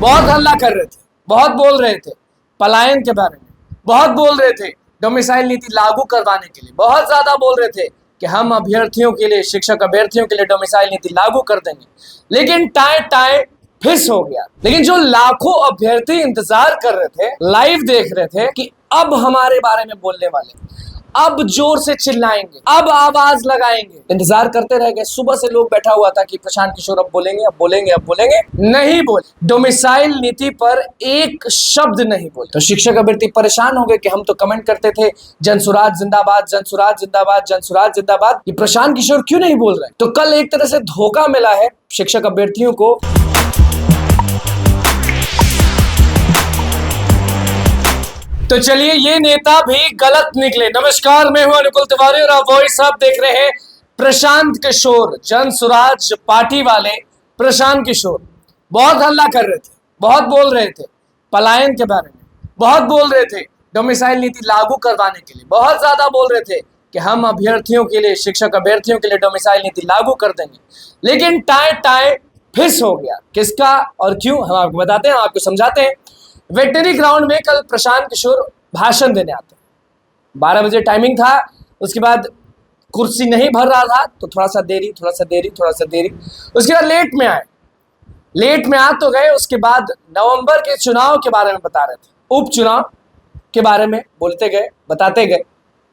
बहुत हल्ला कर रहे थे, बहुत बोल रहे थे पलायन के बारे में, बहुत बोल रहे थे डोमिसाइल नीति लागू करवाने के लिए, बहुत ज्यादा बोल रहे थे कि हम अभ्यर्थियों के लिए, शिक्षक अभ्यर्थियों के लिए डोमिसाइल नीति लागू कर देंगे। लेकिन टाए टाए फिस हो गया। लेकिन जो लाखों अभ्यर्थी इंतजार कर रहे थे, लाइव देख रहे थे कि अब हमारे बारे में बोलने वाले, अब जोर से चिल्लाएंगे, अब आवाज लगाएंगे, इंतजार करते रह गए। सुबह से लोग बैठा हुआ था कि प्रशांत किशोर अब बोलेंगे, अब बोलेंगे, अब बोलेंगे। नहीं बोले, डोमिसाइल नीति पर एक शब्द नहीं बोले। तो शिक्षक अभ्यर्थी परेशान हो गए कि हम तो कमेंट करते थे जनसुराज जिंदाबाद, जनसुराज जिंदाबाद, जनसुराज जिंदाबाद, ये प्रशांत किशोर क्यों नहीं बोल रहे? तो कल एक तरह से धोखा मिला है शिक्षक अभ्यर्थियों को। तो चलिए, ये नेता भी गलत निकले। नमस्कार, मैं हूं अनुकुल तिवारी और आप वॉइस आप देख रहे हैं। प्रशांत किशोर, जनसुराज पार्टी वाले प्रशांत किशोर बहुत हल्ला कर रहे थे, बहुत बोल रहे थे पलायन के बारे में, बहुत बोल रहे थे डोमिसाइल नीति लागू करवाने के लिए, बहुत ज्यादा बोल रहे थे कि हम अभ्यर्थियों के लिए, शिक्षक अभ्यर्थियों के लिए डोमिसाइल नीति लागू कर देंगे। लेकिन टाए टाए फिस हो गया। किसका और क्यों, हम आपको बताते हैं, आपको समझाते हैं। वेटनरी ग्राउंड में कल प्रशांत किशोर भाषण देने आते हैं। 12 बजे टाइमिंग था, उसके बाद कुर्सी नहीं भर रहा था तो थोड़ा सा देरी, थोड़ा सा देरी, थोड़ा सा देरी, उसके बाद लेट में आए। लेट में आ तो गए, उसके बाद नवंबर के चुनाव के बारे में बता रहे थे, उपचुनाव के बारे में बोलते गए, बताते गए,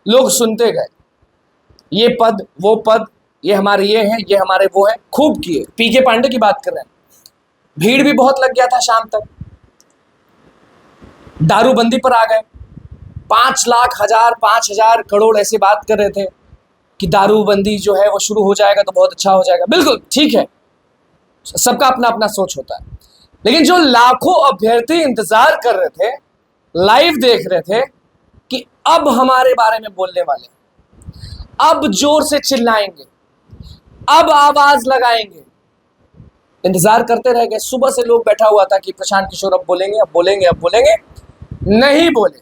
लोग सुनते गए। ये पद, वो पद, ये हमारे ये हैं, ये हमारे वो हैं, खूब किए। पीके पांडे की बात कर रहे हैं। भीड़ भी बहुत लग गया था शाम तक। दारूबंदी पर आ गए, 5 लाख, 1000, 5000 करोड़ ऐसी बात कर रहे थे कि दारूबंदी जो है वो शुरू हो जाएगा तो बहुत अच्छा हो जाएगा। बिल्कुल ठीक है, सबका अपना अपना सोच होता है। लेकिन जो लाखों अभ्यर्थी इंतजार कर रहे थे, लाइव देख रहे थे कि अब हमारे बारे में बोलने वाले, अब जोर से चिल्लाएंगे, अब आवाज लगाएंगे, इंतजार करते रह गए। सुबह से लोग बैठा हुआ था कि प्रशांत किशोर अब बोलेंगे, अब बोलेंगे, अब बोलेंगे। नहीं बोले,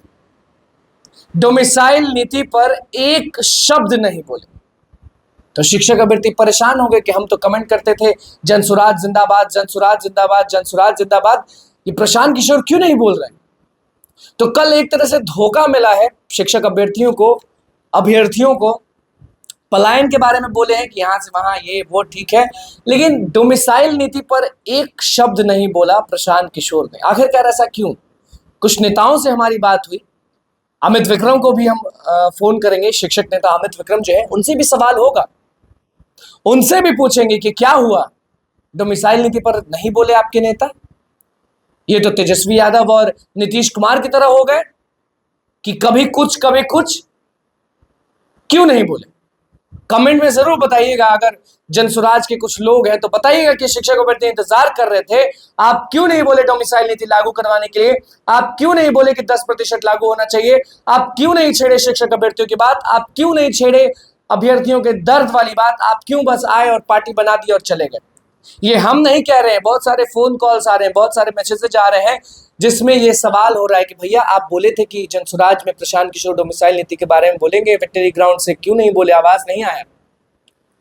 डोमिसाइल नीति पर एक शब्द नहीं बोले। तो शिक्षक अभ्यर्थी परेशान हो गए कि हम तो कमेंट करते थे जनसुराज जिंदाबाद, जनसुराज जिंदाबाद, जनसुराज जिंदाबाद, ये प्रशांत किशोर क्यों नहीं बोल रहे? तो कल एक तरह से धोखा मिला है शिक्षक अभ्यर्थियों को। पलायन के बारे में बोले हैं कि यहां से वहां, ये वो ठीक है, लेकिन डोमिसाइल नीति पर एक शब्द नहीं बोला प्रशांत किशोर ने। आखिरकार ऐसा क्यों? कुछ नेताओं से हमारी बात हुई, अमित विक्रम को भी हम फोन करेंगे, शिक्षक नेता अमित विक्रम जो है, उनसे भी सवाल होगा, उनसे भी पूछेंगे कि क्या हुआ, डोमिसाइल नीति पर नहीं बोले आपके नेता? ये तो तेजस्वी यादव और नीतीश कुमार की तरह हो गए कि कभी कुछ कभी कुछ। क्यों नहीं बोले? कमेंट में जरूर बताइएगा। अगर जनसुराज के कुछ लोग हैं तो बताइएगा कि शिक्षक अभ्यर्थी इंतजार कर रहे थे, आप क्यों नहीं बोले डोमिसाइल नीति लागू करवाने के लिए? आप क्यों नहीं बोले कि 10% लागू होना चाहिए? आप क्यों नहीं छेड़े शिक्षक अभ्यर्थियों की बात? आप क्यों नहीं छेड़े अभ्यर्थियों के दर्द वाली बात? आप क्यों बस आए और पार्टी बना दी और चले गए? ये हम नहीं कह रहे हैं, बहुत सारे फोन कॉल्स आ रहे हैं, बहुत सारे मैसेजेस आ रहे हैं जिसमें ये सवाल हो रहा है कि भैया आप बोले थे कि जनसुराज में प्रशांत किशोर डोमिसाइल नीति के बारे में बोलेंगे, वेटनरी ग्राउंड से क्यों नहीं बोले, आवाज नहीं आया?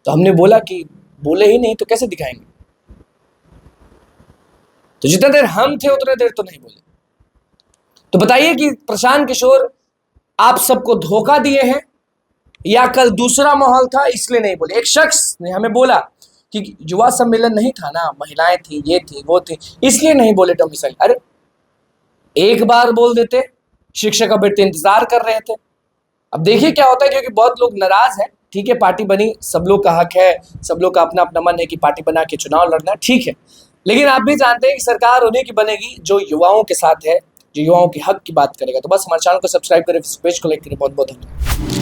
तो हमने बोला कि बोले ही नहीं तो कैसे दिखाएंगे? तो जितना देर हम थे उतने देर तो नहीं बोले। तो बताइए कि प्रशांत किशोर आप सबको धोखा दिए हैं या कल दूसरा माहौल था इसलिए नहीं बोले? एक शख्स ने हमें बोला कि युवा सम्मेलन नहीं था ना, महिलाएं थी, ये थी, वो थी, इसलिए नहीं बोले डोमिसाइल। अरे एक बार बोल देते, शिक्षक अभ्यर्थी इंतजार कर रहे थे। अब देखिए क्या होता है, क्योंकि बहुत लोग नाराज हैं। ठीक है, पार्टी बनी, सब लोग का हक है, सब लोग का अपना अपना मन है कि पार्टी बना के चुनाव लड़ना, ठीक है। लेकिन आप भी जानते हैं कि सरकार उन्हीं की बनेगी जो युवाओं के साथ है, जो युवाओं के हक की बात करेगा। तो बस हमारे चैनल को सब्सक्राइब करें, पेज को लाइक करें। बहुत बहुत धन्यवाद।